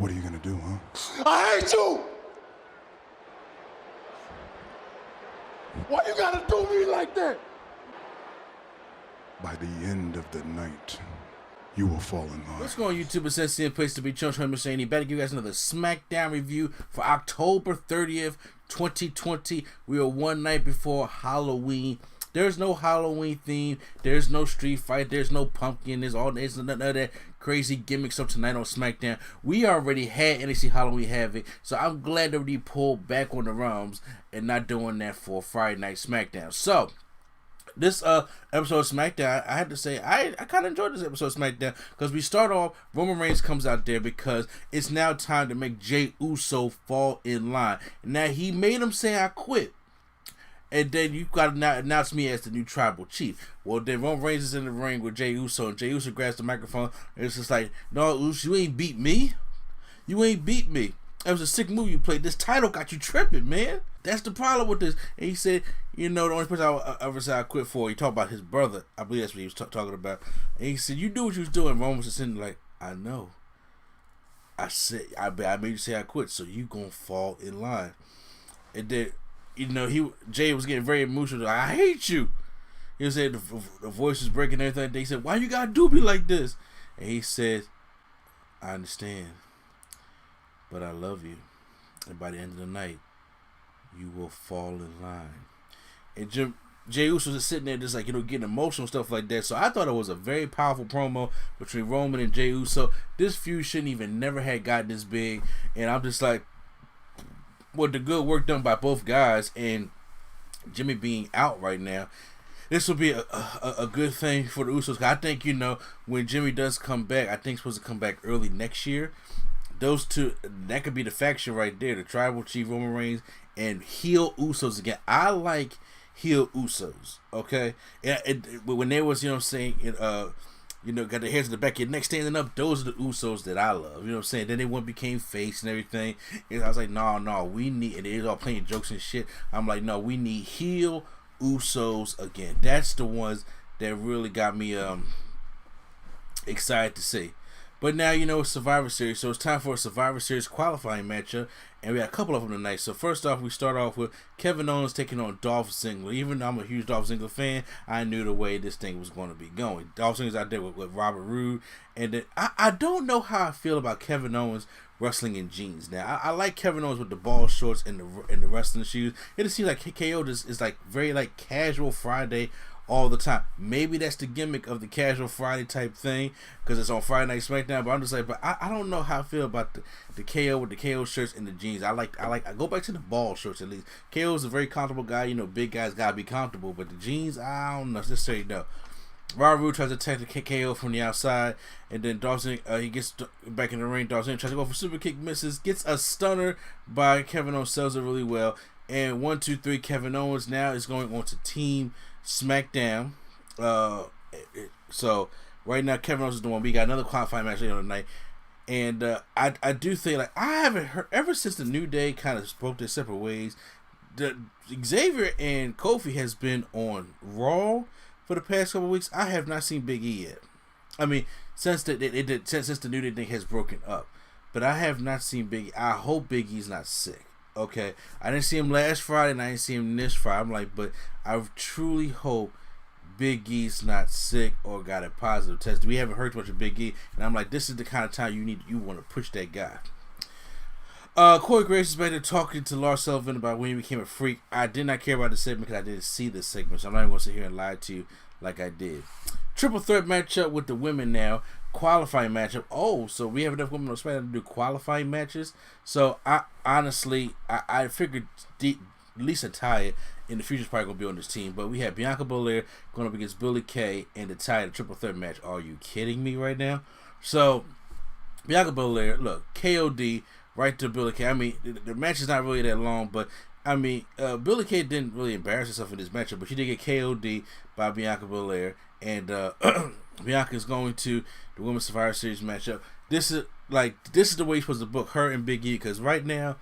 What are you gonna do, huh? I hate you! Why you gotta do me like that? By the end of the night, you will fall in line. What's going on, YouTube? It's SCN Place to be. Chunch saying he better give you guys another SmackDown review for October 30th, 2020. We are one night before Halloween. There's no Halloween theme. There's no street fight. There's no pumpkin. There's none of that crazy gimmicks up tonight on SmackDown. We already had NXT Halloween Havoc, so I'm glad that we pulled back on the realms and not doing that for Friday Night SmackDown. So this episode of SmackDown, I had to say, I kind of enjoyed this episode of SmackDown because we start off, Roman Reigns comes out there because it's now time to make Jey Uso fall in line. Now, he made him say, I quit. And then you got to announce me as the new tribal chief. Well, then Roman Reigns is in the ring with Jey Uso, and Jey Uso grabs the microphone, and it's just like, no, Uso, you ain't beat me. You ain't beat me. That was a sick move you played. This title got you tripping, man. That's the problem with this. And he said, you know, the only person I ever said I quit for, he talked about his brother. I believe that's what he was talking about. And he said, you do what you was doing. Roman was just sitting like, I know. I said, I made you say I quit, so you gonna fall in line. And then, you know, Jay was getting very emotional. I hate you. He said the voice was breaking and everything. They said, why you gotta do me like this? And he said, I understand, but I love you. And by the end of the night, you will fall in line. And Jey Uso was sitting there just like, you know, getting emotional, stuff like that. So I thought it was a very powerful promo between Roman and Jey Uso. This feud shouldn't even never had gotten this big. And I'm just like, with the good work done by both guys and Jimmy being out right now, this will be a good thing for the Usos. I think, you know, when Jimmy does come back, I think he's supposed to come back early next year. Those two, that could be the faction right there, the Tribal Chief Roman Reigns and heel Usos again. I like heel Usos, okay? And when there was, you know what I'm saying, you know, got their heads in the back of your neck standing up, those are the Usos that I love. You know what I'm saying? Then they one became face and everything. And I was like, no, we need, and they was all playing jokes and shit. I'm like, no, we need heel Usos again. That's the ones that really got me excited to see. But now, you know, it's Survivor Series, so it's time for a Survivor Series qualifying matchup, and we got a couple of them tonight. So first off, we start off with Kevin Owens taking on Dolph Ziggler. Even though I'm a huge Dolph Ziggler fan, I knew the way this thing was going to be going. Dolph Ziggler's out there with Robert Roode, and then I don't know how I feel about Kevin Owens wrestling in jeans. Now, I like Kevin Owens with the ball shorts and the wrestling shoes. It just seems like KO is like very like casual Friday all the time. Maybe that's the gimmick of the casual Friday type thing because it's on Friday Night SmackDown. But I'm just like, but I don't know how I feel about the KO with the KO shirts and the jeans. I go back to the ball shorts at least. KO is a very comfortable guy. You know, big guys gotta be comfortable. But the jeans, I don't know. Just say no. Robert Roode tries to attack the KO from the outside, and then Dolph Ziggler, he gets back in the ring. Dolph Ziggler tries to go for super kick, misses, gets a stunner by Kevin Owens, sells it really well. And 1, 2, 3, Kevin Owens now is going on to Team SmackDown. So right now Kevin Owens is the one. We got another qualifying match later tonight, and I do think, like, I haven't heard ever since the New Day kind of broke their separate ways. Xavier and Kofi has been on Raw for the past couple of weeks. I have not seen Big E yet. I mean, since the New Day thing has broken up, but I have not seen Big E. I hope Big E's not sick. Okay, I didn't see him last Friday, and I didn't see him this Friday. I'm like, but I truly hope Big E's not sick or got a positive test. We haven't heard much of Big E, and I'm like, this is the kind of time you want to push that guy. Corey Graves is back there talking to Lars Sullivan about when he became a freak. I did not care about the segment because I didn't see this segment, so I'm not even going to sit here and lie to you like I did. Triple threat matchup with the women now. Qualifying matchup. Oh, so we have enough women on SmackDown to do qualifying matches. So I honestly figured Lisa Taya in the future is probably gonna be on this team. But we have Bianca Belair going up against Billie Kay and the Taya triple threat match. Are you kidding me right now? So Bianca Belair, look, KOD right to Billie Kay. I mean, the match is not really that long, but I mean, Billie Kay didn't really embarrass herself in this matchup, but she did get KOD by Bianca Belair, and Bianca is going to the Women's Survivor Series matchup. This is the way you're supposed to book her and Big E, because right now,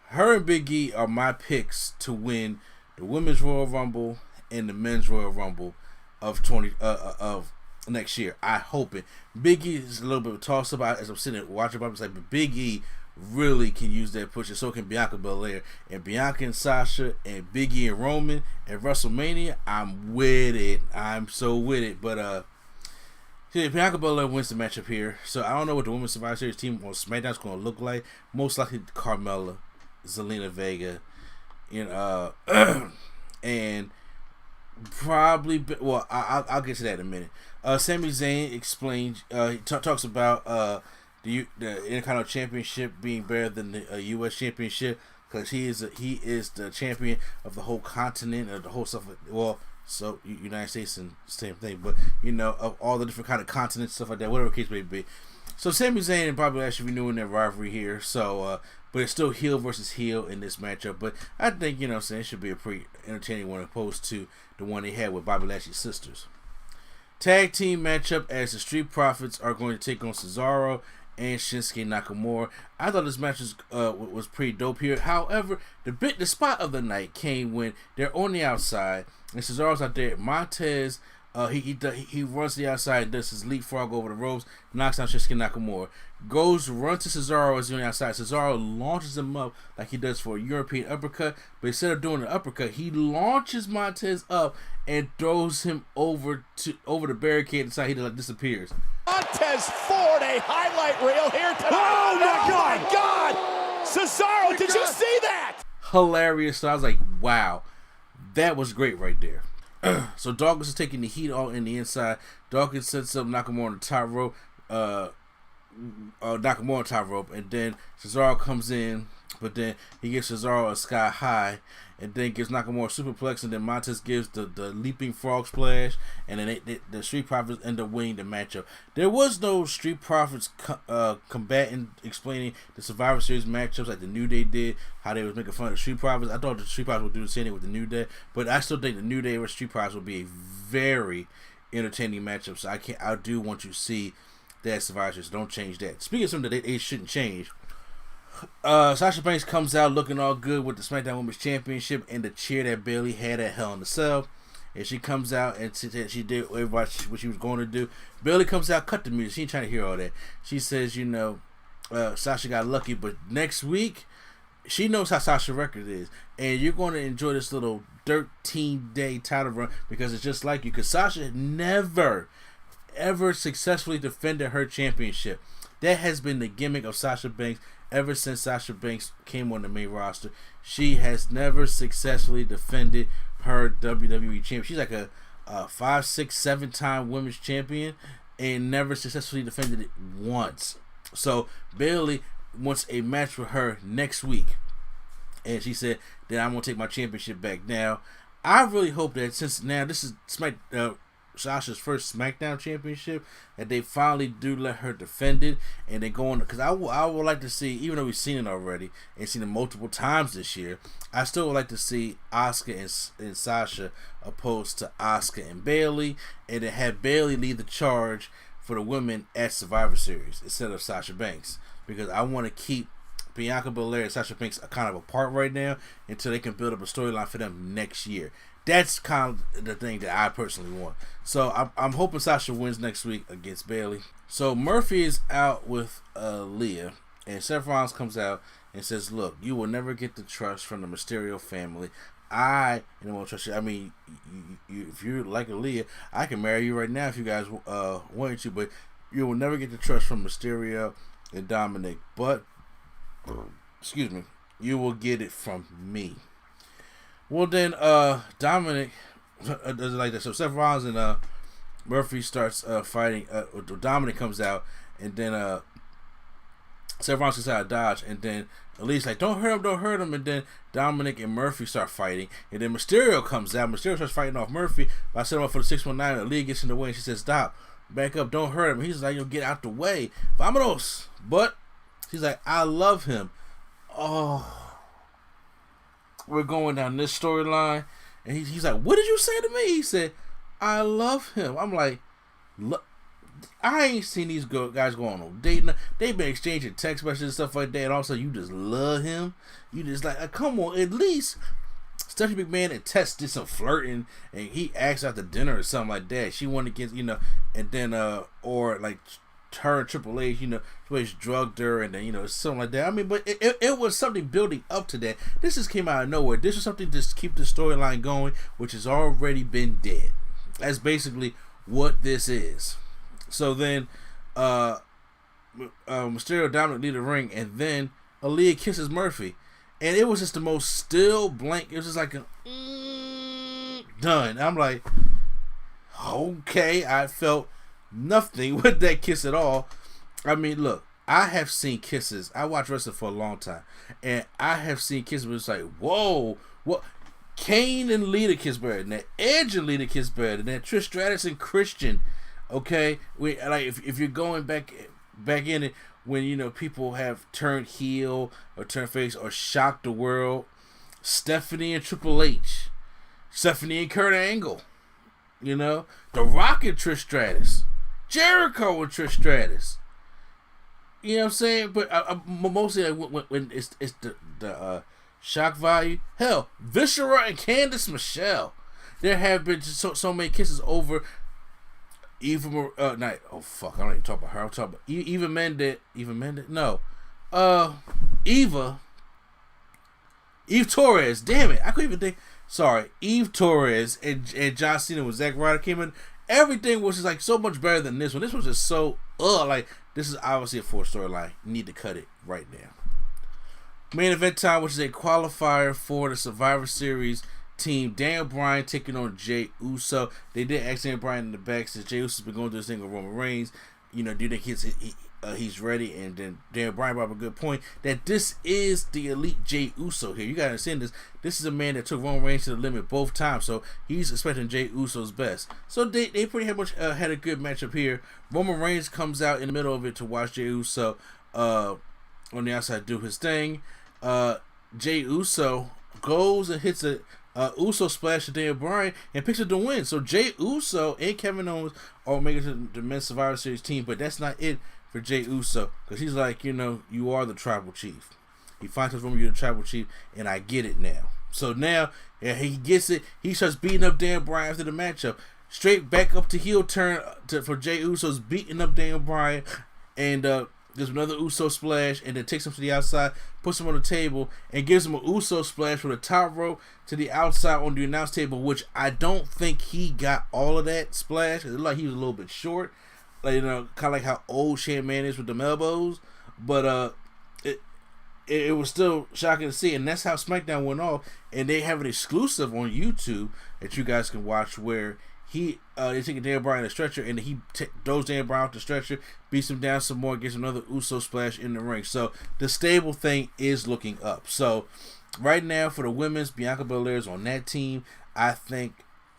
her and Big E are my picks to win the Women's Royal Rumble and the Men's Royal Rumble of next year. I hope it. Big E is a little bit of a toss up. As I'm sitting there watching, I'm like, but Big E really can use that push, and so can Bianca Belair. And Bianca and Sasha and Big E and Roman at WrestleMania, I'm with it. I'm so with it. But Bianca Belair wins the matchup here. So I don't know what the Women's Survivor Series team on SmackDown is going to look like. Most likely Carmella, Zelina Vega, and probably, well, I'll get to that in a minute. Sami Zayn explains, he talks about the Intercontinental Championship being better than the U.S. Championship because he is the champion of the whole continent, of the whole stuff. Well, so United States and same thing, but of all the different kind of continents, stuff like that, whatever the case may be. So Sami Zayn and Bobby Lashley renewing their rivalry here. So, but it's still heel versus heel in this matchup. But I think it should be a pretty entertaining one opposed to the one they had with Bobby Lashley's sisters. Tag team matchup as the Street Profits are going to take on Cesaro and Shinsuke Nakamura. I thought this match was pretty dope here. However, the spot of the night came when they're on the outside and Cesaro's out there. Montez, he runs to the outside and does his leapfrog over the ropes, knocks out Shinsuke Nakamura. Runs to Cesaro as he's on the outside. Cesaro launches him up like he does for a European uppercut, but instead of doing an uppercut, he launches Montez up and throws him over the barricade inside. He disappears. Montez Ford, a highlight reel here tonight. Oh my God! Cesaro, did you see that? Hilarious. So I was like, wow, that was great right there. So Dawkins is taking the heat all in the inside. Dawkins sets up Nakamura on the top rope. Nakamura on top rope, and then Cesaro comes in, but then he gives Cesaro a sky high, and then gives Nakamura a superplex, and then Montez gives the leaping frog splash, and then the Street Profits end up winning the matchup. There was no Street Profits combating, explaining the Survivor Series matchups like the New Day did, how they was making fun of the Street Profits. I thought the Street Profits would do the same thing with the New Day, but I still think the New Day versus Street Profits will be a very entertaining matchup. So I do want you to see that Survivor Series. Don't change that. Speaking of something that they shouldn't change, Sasha Banks comes out looking all good with the SmackDown Women's Championship and the cheer that Bayley had at Hell in a Cell. And she comes out and she did everybody what she was going to do. Bayley comes out, cut the music. She ain't trying to hear all that. She says, Sasha got lucky, but next week she knows how Sasha's record is, and you're going to enjoy this little 13-day title run because it's just like you. Because Sasha never ever successfully defended her championship. That has been the gimmick of Sasha Banks ever since Sasha Banks came on the main roster. She has never successfully defended her WWE champion. She's like a 5, 6, 7 time women's champion and never successfully defended it once. So Bayley wants a match with her next week, and she said that I'm gonna take my championship back. Now I really hope that since now this is Sasha's first SmackDown championship, that they finally do let her defend it, and they go on, because I would like to see, even though we've seen it already and seen it multiple times this year, I still would like to see Asuka and Sasha opposed to Asuka and Bayley, and to have Bayley lead the charge for the women at Survivor Series instead of Sasha Banks, because I want to keep Bianca Belair and Sasha Banks kind of apart right now until they can build up a storyline for them next year. That's kind of the thing that I personally want. So I'm hoping Sasha wins next week against Bayley. So Murphy is out with Leah, and Seth Rollins comes out and says, "Look, you will never get the trust from the Mysterio family. I won't trust you. I mean, if you're like Leah, I can marry you right now if you guys wanted to, but you will never get the trust from Mysterio and Dominic. But, excuse me, you will get it from me." Well, then Dominic does it like that. So Seth Rollins and Murphy starts fighting. Dominic comes out, and then Seth Rollins gets out of dodge, and then Elite's like, don't hurt him, and then Dominic and Murphy start fighting, and then Mysterio comes out. Mysterio starts fighting off Murphy by setting him up for the 619. Elite gets in the way, and she says, "Stop, back up, don't hurt him." He's like, "You'll get out the way, vámonos." But she's like, "I love him." Oh. We're going down this storyline, and he's like, "What did you say to me?" He said, "I love him." I'm like, look, I ain't seen these guys go on no date. They've been exchanging text messages and stuff like that, and all of a sudden you just love him. You just like, come on, at least Stephanie McMahon and Tess did some flirting, and he asked out to dinner or something like that. She wanted to get, and then or like her and Triple H, Triple H drugged her, and then something like that. I mean, but it was something building up to that. This just came out of nowhere. This was something to keep the storyline going, which has already been dead. That's basically what this is. So then, Mysterio Dominic lead the ring, and then Aaliyah kisses Murphy, and it was just the most still blank. It was just like a done. I'm like, okay, I felt nothing with that kiss at all. I mean, look, I have seen kisses. I watched wrestling for a long time, and I have seen kisses where it's like, whoa, what? Kane and Lita kiss better than that. Edge and Lita kiss better than that. Trish Stratus and Christian. Okay, if you're going back in it when people have turned heel or turned face or shocked the world, Stephanie and Triple H, Stephanie and Kurt Angle, The Rock and Trish Stratus, Jericho and Trish Stratus. You know what I'm saying? But mostly when it's the shock value. Hell, Viscera and Candice Michelle. There have been so many kisses over. Eva, I don't even talk about her. I'm talking about Eva Mendes. No, Eve Torres. Damn it, I couldn't even think. Sorry, Eve Torres and John Cena when Zack Ryder came in. Everything was just like so much better than this one. This was just so like this is obviously a 4 storyline. You need to cut it right now. Main event time, which is a qualifier for the Survivor Series team. Daniel Bryan taking on Jey Uso. They did ask Daniel Bryan in the back since Jey Uso's been going through this thing with Roman Reigns. Do you think he's ready? And then Daniel Bryan brought up a good point that this is the elite Jey Uso here. You gotta understand this. This is a man that took Roman Reigns to the limit both times, so he's expecting Jey Uso's best. So they pretty much had a good matchup here. Roman Reigns comes out in the middle of it to watch Jey Uso on the outside do his thing. Jey Uso goes and hits a Uso splash to Daniel Bryan and picks up the win. So Jey Uso and Kevin Owens are making it to the Men's Survivor Series team, but that's not it for Jey Uso, because he's like, you are the tribal chief. He finds out from you're the tribal chief, and I get it now. So now he gets it. He starts beating up Daniel Bryan after the matchup. Straight back up to heel turn for Jey Uso's beating up Daniel Bryan, and there's another Uso splash, and then takes him to the outside, puts him on the table, and gives him a Uso splash from the top rope to the outside on the announce table, which I don't think he got all of that splash. It looked like he was a little bit short, kind of like how old Shane Man is with them elbows. But it was still shocking to see, and that's how SmackDown went off. And they have an exclusive on YouTube that you guys can watch where they take Daniel Bryan to the stretcher, and he throws Daniel Bryan off the stretcher, beats him down some more, gets another Uso splash in the ring. So the stable thing is looking up. So right now for the women's, Bianca Belair is on that team. I think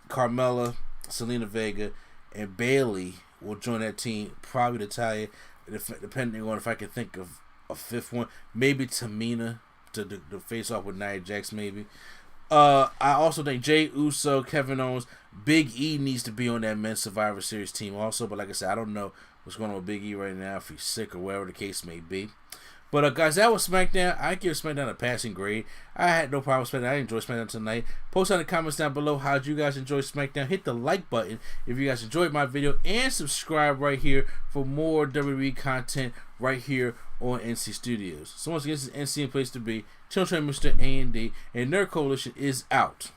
Carmella, Selena Vega, and Bayley will join that team. Probably Natalya, depending on if I can think of a fifth one. Maybe Tamina to face off with Nia Jax maybe. I also think Jey Uso, Kevin Owens, Big E needs to be on that Men's Survivor Series team also. But like I said, I don't know what's going on with Big E right now, if he's sick or whatever the case may be. But guys, that was SmackDown. I give SmackDown a passing grade. I had no problem with SmackDown. I enjoyed SmackDown tonight. Post in the comments down below how you guys enjoy SmackDown. Hit the like button if you guys enjoyed my video, and subscribe right here for more WWE content right here on NC Studios. So once again, this is NC and Place to Be. Channel Train Mr. A&D, and Nerd Coalition is out.